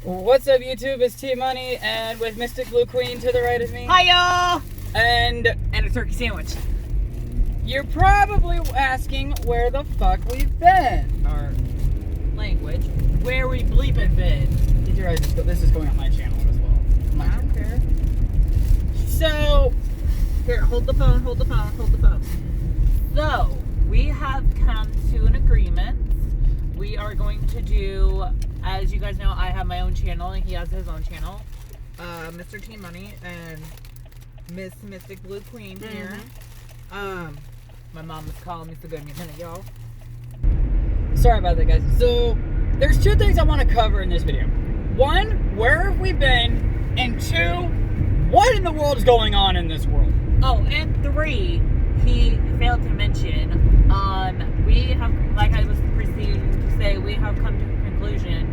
What's up, YouTube? It's T-Money, and with Mystic Blue Queen to the right of me. Hi, y'all! And a turkey sandwich. You're probably asking where the fuck we've been. Our language. Where we bleeping been. Did you realize this is going on my channel as well? I don't care. So, Here, hold the phone. So, we have come to an agreement. We are going to do, as you guys know, I have my own channel and he has his own channel. Mr. T Money and Miss Mystic Blue Queen here. My mom is calling me, so give me a minute, y'all. sorry about that, guys. So, there's two things I want to cover in this video. One, where have we been? And two, what in the world is going on in this world? Oh, and three, he failed to mention, we have, like I was proceeding to say, we have come to a conclusion.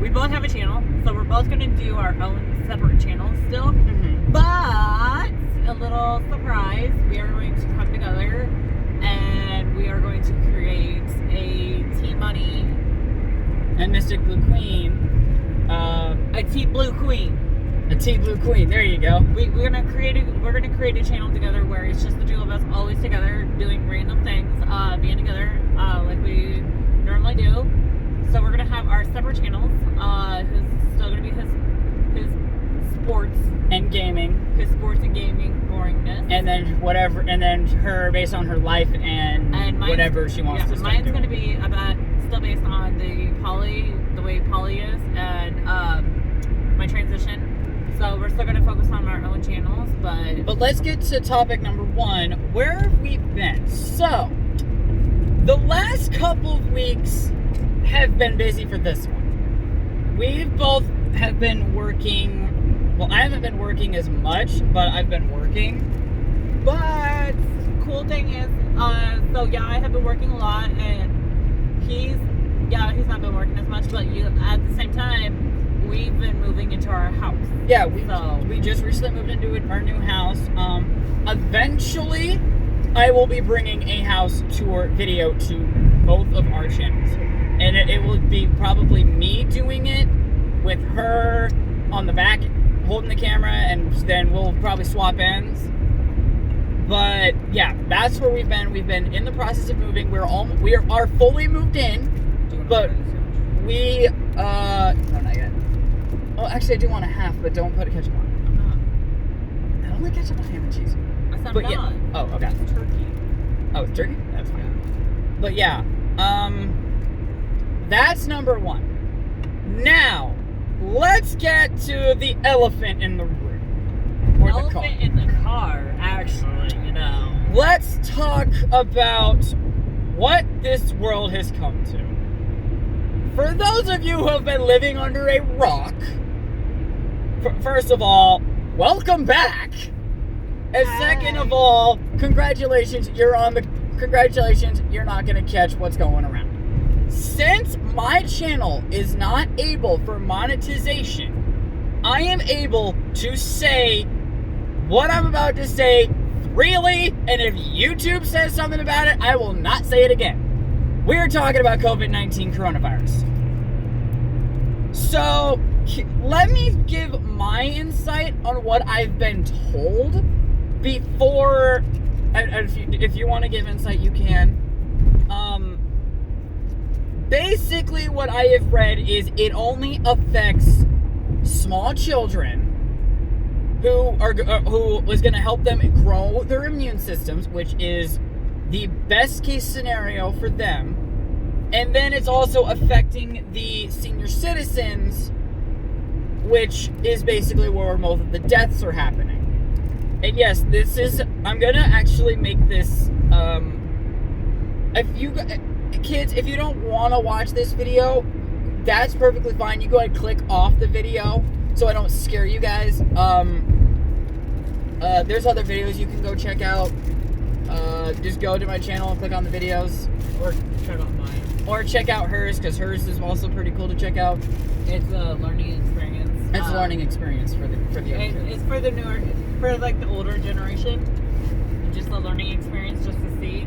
We both have a channel, so we're both going to do our own separate channels still. But, a little surprise, we are going to come together and we are going to create a T-Money And Mystic Blue Queen. a T-Blue Queen. A T-Blue Queen, there you go. We're gonna create a channel together where it's just the two of us always together doing random things, being together like we normally do. So we're gonna have our separate channels. Who's still gonna be his sports And gaming. his sports and gaming boringness. And then whatever, and then her based on her life and mine's- whatever she wants to start mine's doing. gonna be about still based on the way Polly is and my transition. So we're still going to focus on our own channels, But let's get to topic number one. Where have we been? So, the last couple of weeks have been busy for this one. We both have been working. Well, I haven't been working as much, but I've been working. But cool thing is, so yeah, I have been working a lot, and he's not been working as much, but at the same time, we've been moving into our house. Yeah, we just recently moved into our new house. Eventually, I will be bringing a house tour video to both of our channels. And it will be probably me doing it with her on the back holding the camera, and then we'll probably swap ends. But yeah, that's where we've been. We've been in the process of moving. We are fully moved in, but we no, not yet. Oh, actually, I do want a half, but don't put a ketchup on. I don't like ketchup on ham and cheese. That's not But bad. yeah. Oh, okay. It's turkey. Oh, it's turkey? That's fine. But yeah, that's number one. Now, let's get to the elephant in the room. Or the car. Elephant in the car, actually, you know. Let's talk about what this world has come to. For those of you who have been living under a rock, first of all, welcome back. And second of all, congratulations, you're not gonna catch what's going around. Since my channel is not able for monetization, I am able to say what I'm about to say freely, and if YouTube says something about it, I will not say it again. We're talking about COVID-19 coronavirus. So, let me give my insight on what I've been told before, if you want to give insight, you can. Basically what I have read is it only affects small children who is going to help them grow their immune systems, which is the best case scenario for them. And then it's also affecting the senior citizens, which is basically where most of the deaths are happening. And yes, I'm gonna actually make this, if you don't want to watch this video, that's perfectly fine. You go ahead and click off the video so I don't scare you guys. There's other videos you can go check out. Just go to my channel and click on the videos. Or check out mine. Or check out hers, because hers is also pretty cool to check out. It's a learning experience. It's a learning experience for the other kids. It's for the newer, for like the older generation. Just a learning experience, just to see.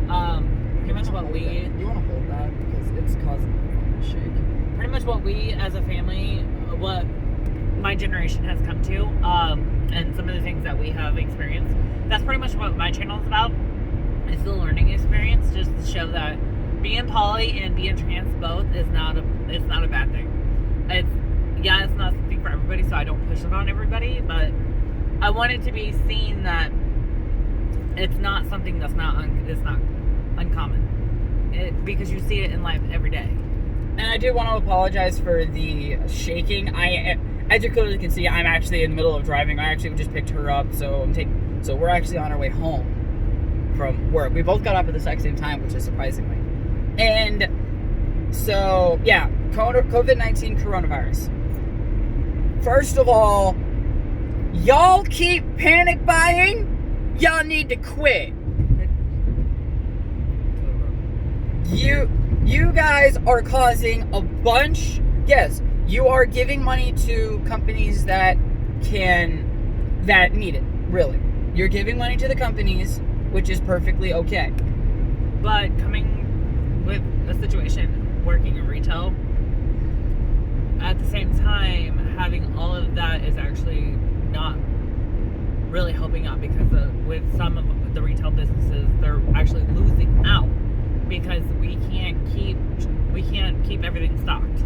Pretty much what we. You want to hold that because it's causing the phone to shake. Pretty much what we as a family, what my generation has come to, and some of the things that we have experienced. That's pretty much what my channel is about. It's the learning experience, just to show that being poly and being trans both is not a bad thing. It's not something for everybody, so I don't push it on everybody, but I want it to be seen that it's not something that's not uncommon. Because you see it in life every day. And I do want to apologize for the shaking. As you clearly can see, I'm actually in the middle of driving. I actually just picked her up, so we're actually on our way home from work. We both got up at the exact same time, which is surprisingly. And so, yeah, COVID-19 coronavirus. First of all, y'all keep panic buying. Y'all need to quit. You guys are causing a bunch. Yes, you are giving money to companies that need it. Really, you're giving money to the companies, which is perfectly okay. But coming with a situation, working in retail, at the same time, having all of that is actually not really helping out, because with some of the retail businesses, they're actually losing out because we can't keep everything stocked.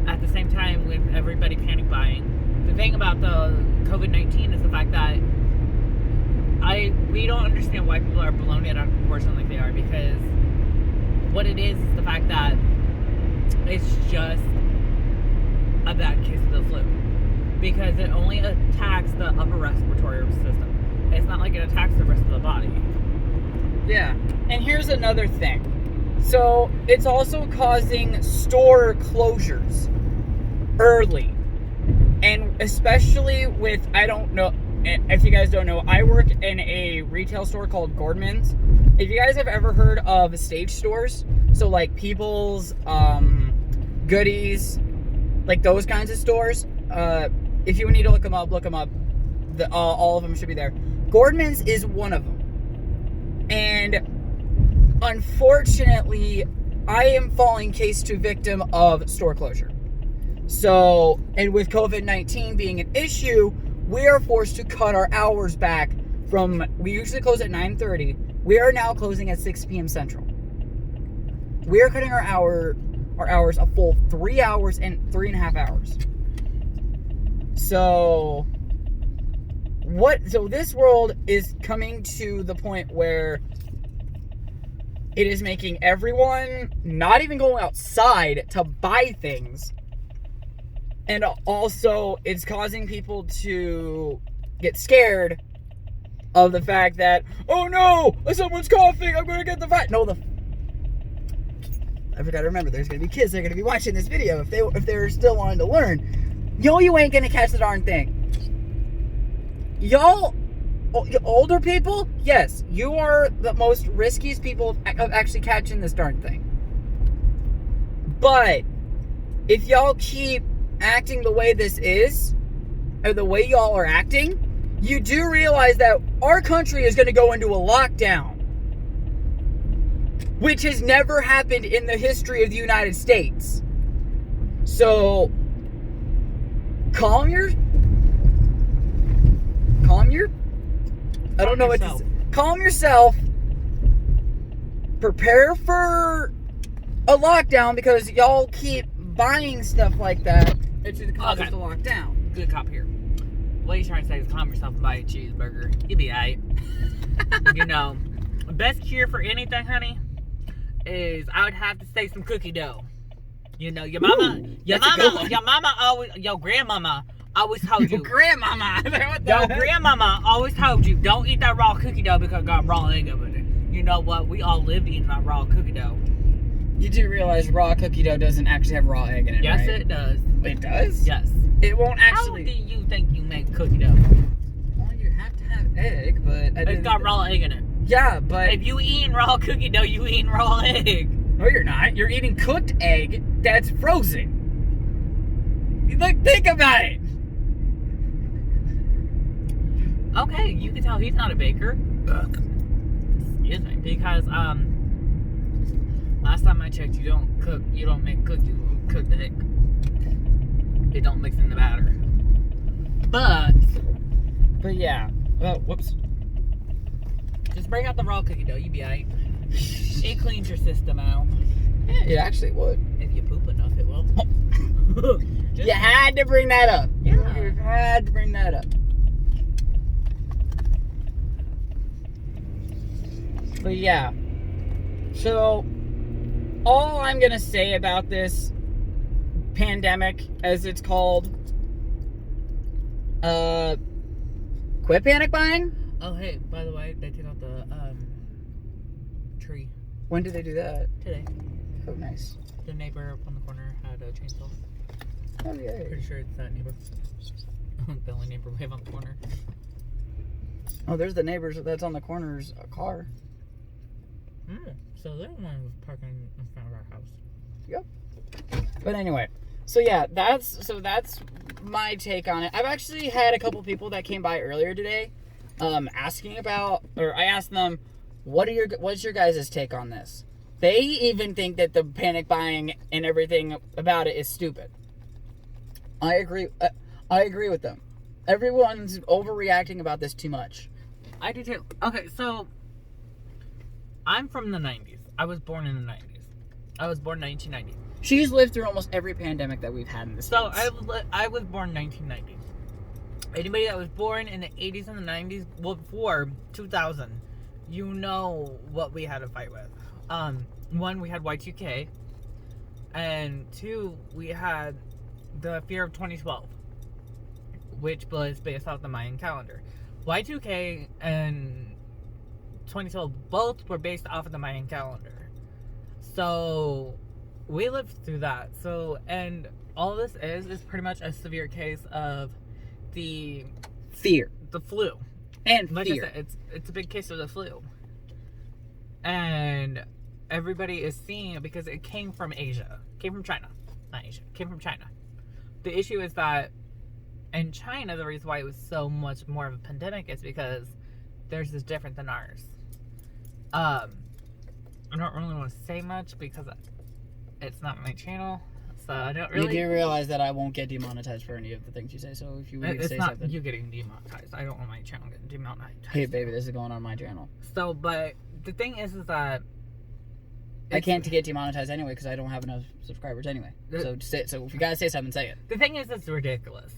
At the same time, with everybody panic buying, the thing about the COVID-19 is the fact that we don't understand why people are blowing it out of proportion like they are, because what it is the fact that it's just a bad case of the flu, because it only attacks the upper respiratory system. It's not like it attacks the rest of the body. Yeah, and here's another thing. So it's also causing store closures early, and especially with, I don't know if you guys don't know, I work in a retail store called Gordman's. If you guys have ever heard of stage stores, so like People's, Goodies, like those kinds of stores, if you need to look them up. All of them should be there. Gordman's is one of them. And unfortunately, I am falling case to victim of store closure. So, and with COVID-19 being an issue, we are forced to cut our hours back from, we usually close at 9:30. We are now closing at 6 p.m. Central. We are cutting our hours a full 3 hours and 3.5 hours. So this world is coming to the point where it is making everyone not even going outside to buy things. And also, it's causing people to get scared of the fact that, oh no, someone's coughing, I'm going to get the virus. No, I forgot to remember, there's going to be kids that are going to be watching this video if they're still wanting to learn. You ain't going to catch the darn thing. Y'all, older people, yes, you are the most riskiest people of actually catching this darn thing. But if y'all keep acting the way this is, or the way y'all are acting, you do realize that our country is going to go into a lockdown, which has never happened in the history of the United States. So, calm yourself, prepare for a lockdown, because y'all keep buying stuff like that. It should cause us to lock down. Good cop here. What are you trying to say is calm yourself and buy a cheeseburger. You'll be alright. You know, best cure for anything, honey, is I would have to say some cookie dough. You know, your grandmama always told you. Your grandmama always told you, don't eat that raw cookie dough because it got raw egg in it. You know what? We all live eating that raw cookie dough. You do realize raw cookie dough doesn't actually have raw egg in it, yes, right? Yes, it does. It does? Yes. It won't actually. How do you think you make cookie dough? Well, you have to have egg, but it's got raw egg in it. Yeah, but if you eating raw cookie dough, you eating raw egg. No, you're not. You're eating cooked egg that's frozen. Think about it. Okay, you can tell he's not a baker. Ugh. Excuse me, because Last time I checked, you don't make cookies, you cook the egg. It don't mix in the batter. But yeah. Oh, whoops. Just bring out the raw cookie dough, you be alright. It cleans your system out. Yeah, it actually would. If you poop enough, it will. You had to bring that up. Yeah. You had to bring that up. But yeah. So, all I'm going to say about this pandemic, as it's called, quit panic buying. Oh, hey, by the way, they took out the tree When did they do that? today. Oh, nice. The neighbor up on the corner had a chainsaw. Oh, yeah. Pretty sure it's that neighbor. The only neighbor we have on the corner. Oh, there's the neighbors that's on the corner's car. So they're the one who's parking in front of our house. Yep. But anyway, so yeah, that's my take on it. I've actually had a couple people that came by earlier today, asking about, or I asked them, what's your guys' take on this? They even think that the panic buying and everything about it is stupid. I agree. I agree with them. Everyone's overreacting about this too much. I do too. Okay, so I'm from the 90s. I was born in the 90s. I was born 1990. She's lived through almost every pandemic that we've had in the States. So I was born 1990. Anybody that was born in the 80s and the 90s, well, before 2000, you know what we had to fight with. One, we had Y2K, and two, we had the fear of 2012, which was based off the Mayan calendar. Y2K and 2012 both were based off of the Mayan calendar. So we lived through that. So, and all this is pretty much a severe case of the flu. And like fear. I said, it's a big case of the flu. And everybody is seeing it because it came from Asia. Came from China. Not Asia. Came from China. The issue is that in China, the reason why it was so much more of a pandemic is because theirs is different than ours. I don't really want to say much because it's not my channel, so I don't really. You do realize that I won't get demonetized for any of the things you say, so if you would say not something. you getting demonetized. I don't want my channel getting demonetized. Hey, baby, this is going on my channel. So, but the thing is that I can't get demonetized anyway because I don't have enough subscribers anyway. So if you gotta say something, say it. The thing is, it's ridiculous.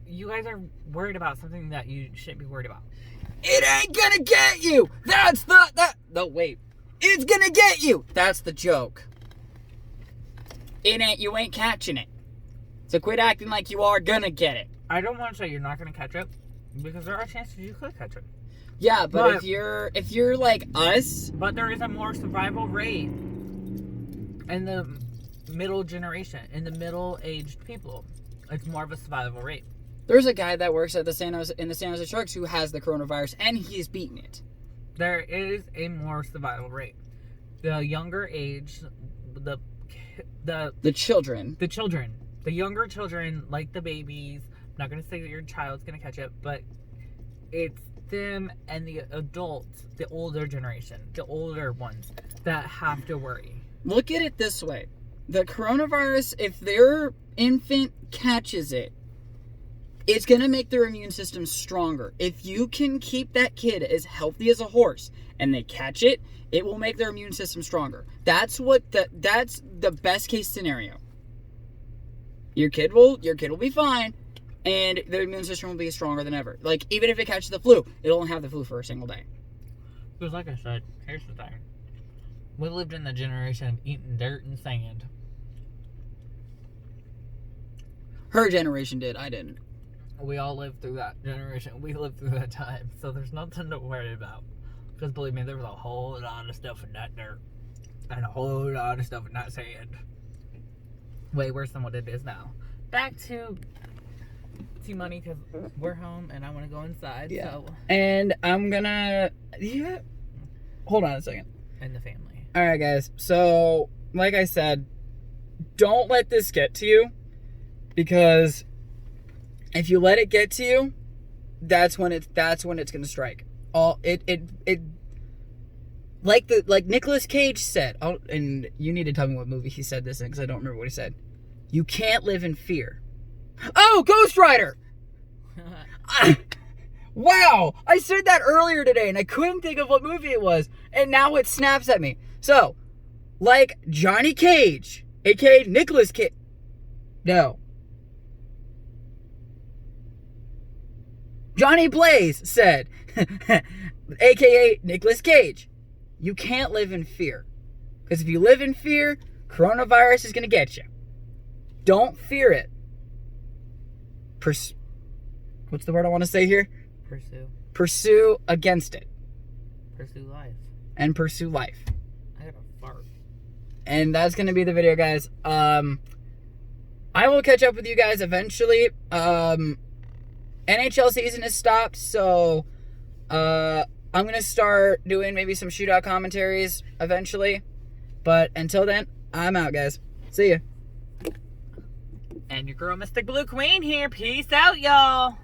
You guys are worried about something that you shouldn't be worried about. It ain't gonna get you. That's not that. No, wait. It's gonna get you. That's the joke. You ain't catching it. So quit acting like you are gonna get it. I don't want to say you're not gonna catch it because there are chances you could catch it. Yeah, but if you're like us, but there is a more survival rate in the middle generation, in the middle-aged people. It's more of a survival rate. There's a guy that works at the San Jose Sharks who has the coronavirus, and he's beaten it. There is a more survival rate. The younger age, the children, the younger children, like the babies. I'm not gonna say that your child's gonna catch it, but it's them and the adults, the older generation, the older ones that have to worry. Look at it this way: the coronavirus, if their infant catches it, it's going to make their immune system stronger. If you can keep that kid as healthy as a horse and they catch it, it will make their immune system stronger. That's the best case scenario. Your kid will be fine and their immune system will be stronger than ever. Like, even if it catches the flu, it'll only have the flu for a single day. Because like I said, here's the thing. We lived in the generation of eating dirt and sand. Her generation did, I didn't. We all lived through that generation. We lived through that time. So there's nothing to worry about. Because believe me, there was a whole lot of stuff in that dirt. And a whole lot of stuff in that sand. Way worse than what it is now. Back to money, because we're home and I want to go inside. Yeah. So. And I'm gonna... Yeah. Hold on a second. And the family. Alright, guys. So, like I said, don't let this get to you. Because if you let it get to you, that's when it's gonna strike. like Nicolas Cage said, and you need to tell me what movie he said this in, because I don't remember what he said. You can't live in fear. Oh, Ghost Rider! Wow! I said that earlier today, and I couldn't think of what movie it was, and now it snaps at me. So, like Johnny Cage, a.k.a. Nicolas Cage. No. Johnny Blaze said, a.k.a. Nicolas Cage, you can't live in fear. Because if you live in fear, coronavirus is going to get you. Don't fear it. What's the word I want to say here? Pursue. Pursue against it. Pursue life. And pursue life. I got a fart. And that's going to be the video, guys. I will catch up with you guys eventually. NHL season has stopped, so I'm going to start doing maybe some shootout commentaries eventually. But until then, I'm out, guys. See ya. And your girl, Mystic Blue Queen here. Peace out, y'all.